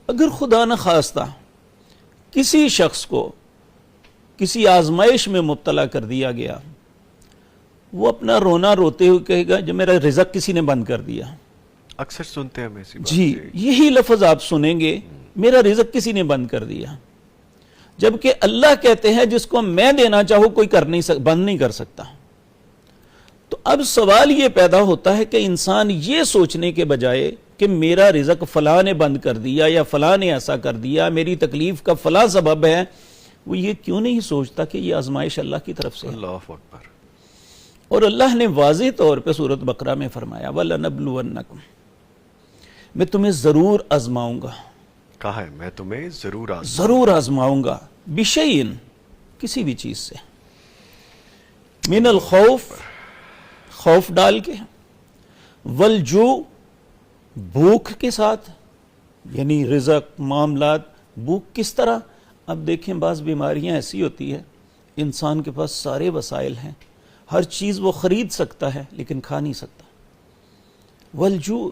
اگر خدا نخواستہ کسی شخص کو کسی آزمائش میں مبتلا کر دیا گیا، وہ اپنا رونا روتے ہوئے کہے گا جو میرا رزق کسی نے بند کر دیا. اکثر سنتے ہیں ہم ایسی بات. جی یہی لفظ آپ سنیں گے، میرا رزق کسی نے بند کر دیا. جبکہ اللہ کہتے ہیں جس کو میں دینا چاہوں کوئی بند نہیں کر سکتا. تو اب سوال یہ پیدا ہوتا ہے کہ انسان یہ سوچنے کے بجائے کہ میرا رزق فلاں نے بند کر دیا یا فلاں نے ایسا کر دیا، میری تکلیف کا فلاں سبب ہے، وہ یہ کیوں نہیں سوچتا کہ یہ آزمائش اللہ کی طرف سے ہے. اللہ اکبر. اور اللہ نے واضح طور پہ سورۃ بقرہ میں فرمایا وَلَنَبْلُوَنَّكُمْ، میں تمہیں ضرور آزماؤں گا. کہا ہے میں تمہیں ضرور آزماؤں گا. بِشَيْءٍ، کسی بھی چیز سے. من الخوف، خوف ڈال کے، والجوع، بھوک کے ساتھ، یعنی رزق معاملات. بھوک کس طرح؟ اب دیکھیں بعض بیماریاں ایسی ہوتی ہے انسان کے پاس سارے وسائل ہیں، ہر چیز وہ خرید سکتا ہے لیکن کھا نہیں سکتا. والجوع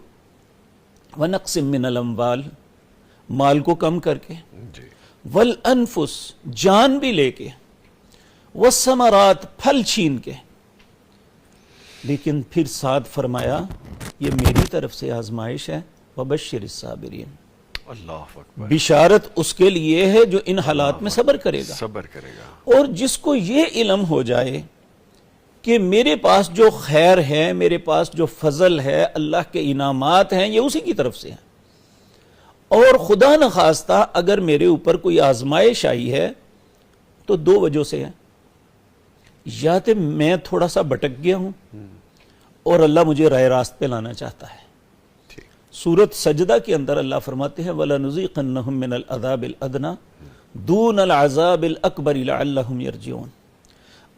ونقص من الاموال، مال کو کم کر کے، والانفس، جان بھی لے کے، والثمرات، پھل چھین کے. لیکن پھر ساتھ فرمایا یہ میری طرف سے آزمائش ہے. وبشر الصابرین، اللہ اکبر. بشارت اس کے لیے ہے جو ان حالات میں صبر کرے گا. صبر کرے گا. اور جس کو یہ علم ہو جائے کہ میرے پاس جو خیر ہے، میرے پاس جو فضل ہے، اللہ کے انعامات ہیں، یہ اسی کی طرف سے ہیں. اور خدا نخواستہ اگر میرے اوپر کوئی آزمائش آئی ہے تو دو وجہ سے ہے. یا تو میں تھوڑا سا بھٹک گیا ہوں اور اللہ مجھے راہ راست پہ لانا چاہتا ہے. سورۃ سجدہ کے اندر اللہ فرماتے ہیں وَلَنُذِيقَنَّهُم مِّنَ الْعَذَابِ الْأَدْنَىٰ دُونَ الْعَذَابِ الْأَكْبَرِ لَعَلَّهُمْ يَرْجِعُونَ.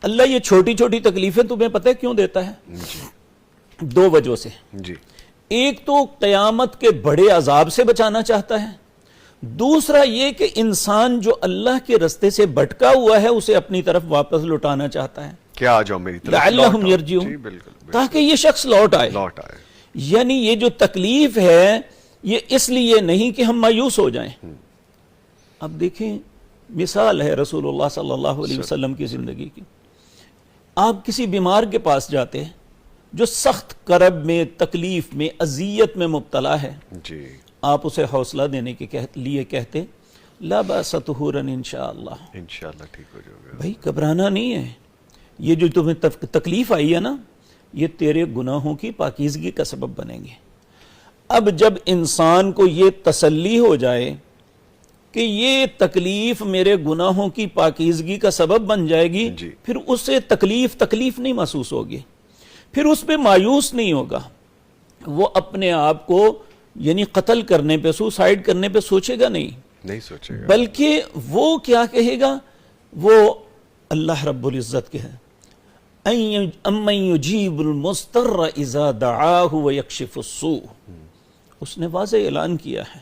اللہ یہ چھوٹی چھوٹی تکلیفیں تمہیں پتہ ہے کیوں دیتا ہے؟ دو وجہ سے. ایک تو قیامت کے بڑے عذاب سے بچانا چاہتا ہے، دوسرا یہ کہ انسان جو اللہ کے رستے سے بھٹکا ہوا ہے اسے اپنی طرف واپس لوٹانا چاہتا ہے. کیا آ جاؤ میری طرف، لعلہم یرجعون، تاکہ یہ شخص لوٹ آئے. یعنی یہ جو تکلیف ہے یہ اس لیے نہیں کہ ہم مایوس ہو جائیں. اب دیکھیں مثال ہے رسول اللہ صلی اللہ علیہ وسلم کی زندگی کی. آپ کسی بیمار کے پاس جاتے ہیں جو سخت کرب میں، تکلیف میں، اذیت میں مبتلا ہے، آپ اسے حوصلہ دینے کے لیے کہتے لا باس طہورا انشاءاللہ، انشاءاللہ ٹھیک ہو جائے گا. بھائی گھبرانا نہیں ہے، یہ جو تمہیں تکلیف آئی ہے نا یہ تیرے گناہوں کی پاکیزگی کا سبب بنیں گے. اب جب انسان کو یہ تسلی ہو جائے کہ یہ تکلیف میرے گناہوں کی پاکیزگی کا سبب بن جائے گی، پھر اسے تکلیف نہیں محسوس ہوگی، پھر اس پہ مایوس نہیں ہوگا. وہ اپنے آپ کو یعنی قتل کرنے پہ، سوسائیڈ کرنے پہ سوچے گا نہیں سوچے گا، بلکہ وہ کیا کہے گا؟ وہ اللہ رب العزت کے ہے اَمَّن يُجِيبُ الْمُضْطَرَّ إِذَا دَعَاهُ وَيَكْشِفُ السُّوءَ. اس نے واضح اعلان کیا ہے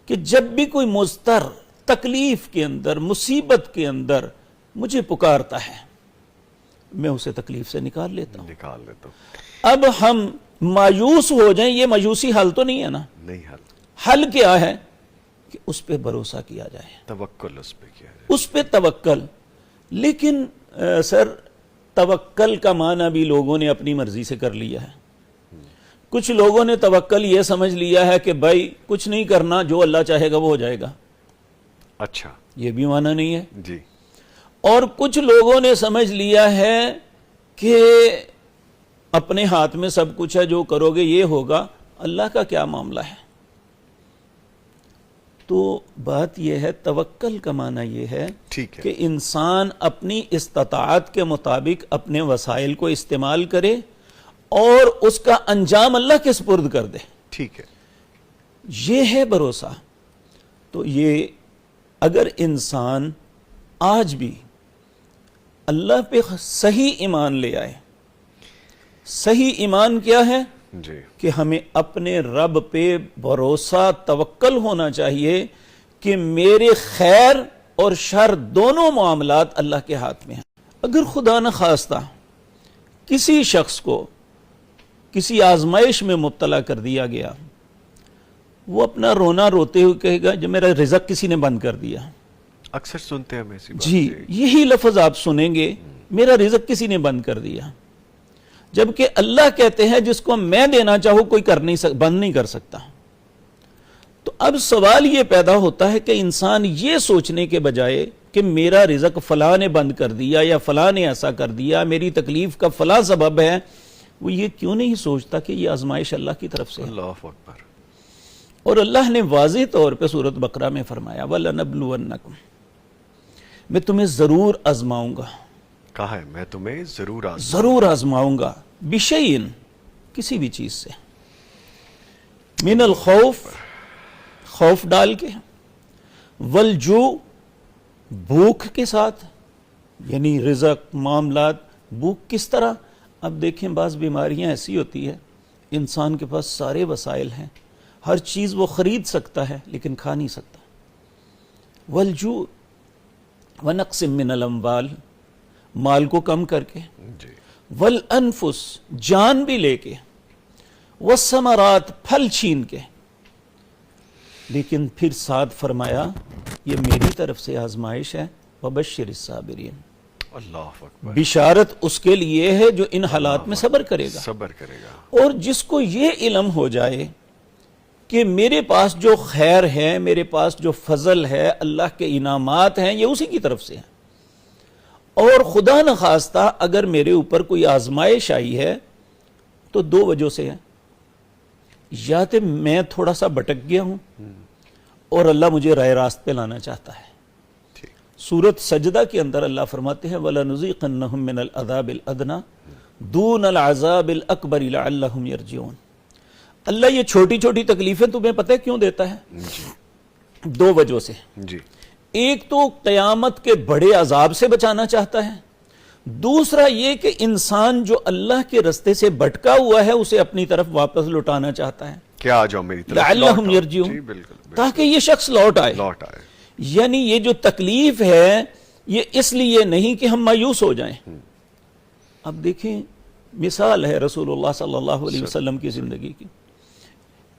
کہ جب بھی کوئی مضطر تکلیف کے اندر، مصیبت کے اندر مجھے پکارتا ہے میں اسے تکلیف سے نکال لیتا ہوں. اب ہم مایوس ہو جائیں، یہ مایوسی حل تو نہیں ہے نا. نہیں، حل کیا ہے کہ اس پہ بھروسہ کیا جائے، توکل اس پہ کیا جائے، اس پہ توکل. لیکن سر توکل کا معنی بھی لوگوں نے اپنی مرضی سے کر لیا ہے. کچھ لوگوں نے توکل یہ سمجھ لیا ہے کہ بھائی کچھ نہیں کرنا، جو اللہ چاہے گا وہ ہو جائے گا. اچھا، یہ بھی معنی نہیں ہے. جی. اور کچھ لوگوں نے سمجھ لیا ہے کہ اپنے ہاتھ میں سب کچھ ہے، جو کرو گے یہ ہوگا، اللہ کا کیا معاملہ ہے. تو بات یہ ہے توکل کا معنی یہ ہے کہ انسان اپنی استطاعت کے مطابق اپنے وسائل کو استعمال کرے اور اس کا انجام اللہ کے سپرد کر دے. ٹھیک ہے، یہ ہے بھروسہ. تو یہ اگر انسان آج بھی اللہ پہ صحیح ایمان لے آئے. صحیح ایمان کیا ہے؟ کہ ہمیں اپنے رب پہ بھروسہ، توکل ہونا چاہیے کہ میرے خیر اور شر دونوں معاملات اللہ کے ہاتھ میں ہیں. اگر خدا نخواستہ کسی شخص کو کسی آزمائش میں مبتلا کر دیا گیا، وہ اپنا رونا روتے ہوئے کہے گا جب میرا رزق کسی نے بند کر دیا. اکثر سنتے ہیں ہم ایسی بات. جی یہی لفظ آپ سنیں گے, میرا رزق کسی نے بند کر دیا, جبکہ اللہ کہتے ہیں جس کو میں دینا چاہوں کوئی بند نہیں کر سکتا. تو اب سوال یہ پیدا ہوتا ہے کہ انسان یہ سوچنے کے بجائے کہ میرا رزق فلاں نے بند کر دیا یا فلاں نے ایسا کر دیا, میری تکلیف کا فلاں سبب ہے, وہ یہ کیوں نہیں سوچتا کہ یہ آزمائش اللہ کی طرف سے ہے. اللہ اکبر. اور اللہ نے واضح طور پہ سورۃ بقرہ میں فرمایا وَلَنَبْلُوَنَّكُمْ, میں تمہیں ضرور آزماؤں گا. کہا ہے میں تمہیں ضرور آزماؤں گا, بشیئن, کسی بھی چیز سے, من الخوف, خوف ڈال کے, والجوع, بھوک کے ساتھ, یعنی رزق معاملات. بھوک کس طرح؟ اب دیکھیں بعض بیماریاں ایسی ہوتی ہے انسان کے پاس سارے وسائل ہیں, ہر چیز وہ خرید سکتا ہے لیکن کھا نہیں سکتا. والجوع ونقص من الاموال, مال کو کم کر کے, جی. والانفس, جان بھی لے کے, والثمرات, پھل چھین کے. لیکن پھر ساتھ فرمایا یہ میری طرف سے آزمائش ہے, وبشر الصابرین, اللہ اکبر. بشارت اس کے لیے ہے جو ان حالات میں صبر کرے گا. صبر کرے گا. اور جس کو یہ علم ہو جائے کہ میرے پاس جو خیر ہے, میرے پاس جو فضل ہے, اللہ کے انعامات ہیں, یہ اسی کی طرف سے ہیں, اور خدا نخواستہ اگر میرے اوپر کوئی آزمائش آئی ہے تو دو وجہ سے ہے, یا تو میں تھوڑا سا بھٹک گیا ہوں اور اللہ مجھے راہ راست پہ لانا چاہتا ہے. سورۃ سجدہ کے اندر اللہ فرماتے ہیں وَلَنُذِيقَنَّهُم مِّنَ الْعَذَابِ الْأَدْنَىٰ دُونَ الْعَذَابِ الْأَكْبَرِ لَعَلَّهُمْ يَرْجِعُونَ. اللہ یہ چھوٹی چھوٹی تکلیفیں تمہیں پتہ ہے کیوں دیتا ہے؟ دو وجہ سے. جی. ایک تو قیامت کے بڑے عذاب سے بچانا چاہتا ہے, دوسرا یہ کہ انسان جو اللہ کے رستے سے بھٹکا ہوا ہے اسے اپنی طرف واپس لوٹانا چاہتا ہے. کیا آ جاؤ میری طرف, لعلہم یرجعون, جی بالکل, تاکہ یہ شخص لوٹ آئے. یعنی یہ جو تکلیف ہے یہ اس لیے نہیں کہ ہم مایوس ہو جائیں. اب دیکھیں مثال ہے رسول اللہ صلی اللہ علیہ وسلم کی زندگی کی.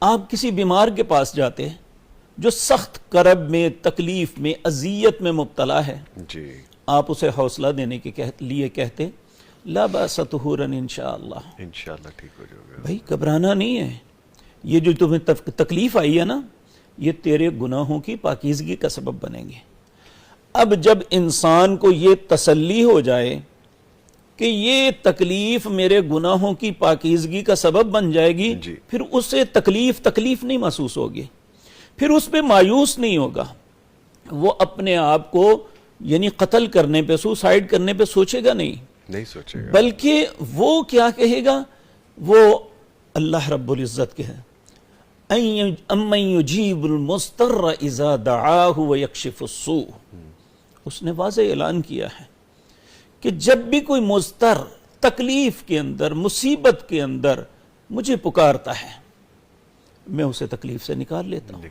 آپ کسی بیمار کے پاس جاتے ہیں جو سخت کرب میں, تکلیف میں, اذیت میں مبتلا ہے, جی. آپ اسے حوصلہ دینے کے لیے کہتے لا باس طہورا انشاءاللہ, انشاءاللہ ٹھیک ہو جائے گا. بھائی گھبرانا نہیں ہے, یہ جو تمہیں تکلیف آئی ہے نا یہ تیرے گناہوں کی پاکیزگی کا سبب بنے گی. اب جب انسان کو یہ تسلی ہو جائے کہ یہ تکلیف میرے گناہوں کی پاکیزگی کا سبب بن جائے گی, جی. پھر اسے تکلیف نہیں محسوس ہوگی, پھر اس پہ مایوس نہیں ہوگا, وہ اپنے آپ کو یعنی قتل کرنے پہ, سوسائیڈ کرنے پہ سوچے گا نہیں سوچے گا, بلکہ وہ کیا کہے گا, وہ اللہ رب العزت کے ہے اَمَّن يُجِيبُ الْمُضْطَرَّ إِذَا دَعَاهُ وَيَكْشِفُ السُّوءَ. اس نے واضح اعلان کیا ہے کہ جب بھی کوئی مضطر تکلیف کے اندر, مصیبت کے اندر مجھے پکارتا ہے میں اسے تکلیف سے نکال لیتا ہوں.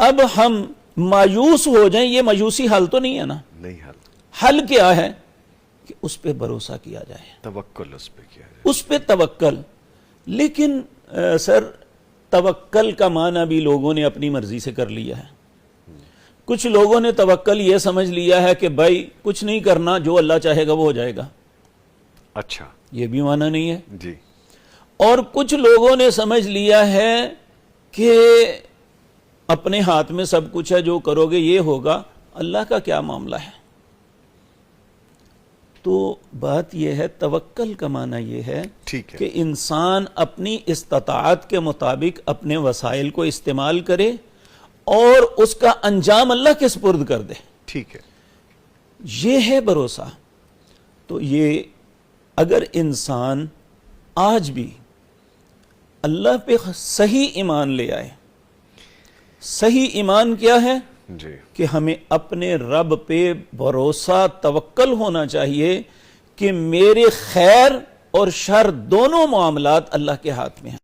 اب ہم مایوس ہو جائیں, یہ مایوسی حل تو نہیں ہے نا, نہیں. حل کیا ہے کہ اس پہ بھروسہ کیا جائے, توکل اس پہ کیا جائے, اس پہ توکل. لیکن سر توکل کا معنی بھی لوگوں نے اپنی مرضی سے کر لیا ہے. کچھ لوگوں نے توکل یہ سمجھ لیا ہے کہ بھائی کچھ نہیں کرنا, جو اللہ چاہے گا وہ ہو جائے گا. اچھا, یہ بھی معنی نہیں ہے. جی. اور کچھ لوگوں نے سمجھ لیا ہے کہ اپنے ہاتھ میں سب کچھ ہے, جو کرو گے یہ ہوگا, اللہ کا کیا معاملہ ہے. تو بات یہ ہے توکل کا معنی یہ ہے کہ انسان اپنی استطاعت کے مطابق اپنے وسائل کو استعمال کرے اور اس کا انجام اللہ کے سپرد کر دے. ٹھیک ہے, یہ ہے بھروسہ. تو یہ اگر انسان آج بھی اللہ پہ صحیح ایمان لے آئے, صحیح ایمان کیا ہے جی, کہ ہمیں اپنے رب پہ بھروسہ توکل ہونا چاہیے کہ میرے خیر اور شر دونوں معاملات اللہ کے ہاتھ میں ہیں.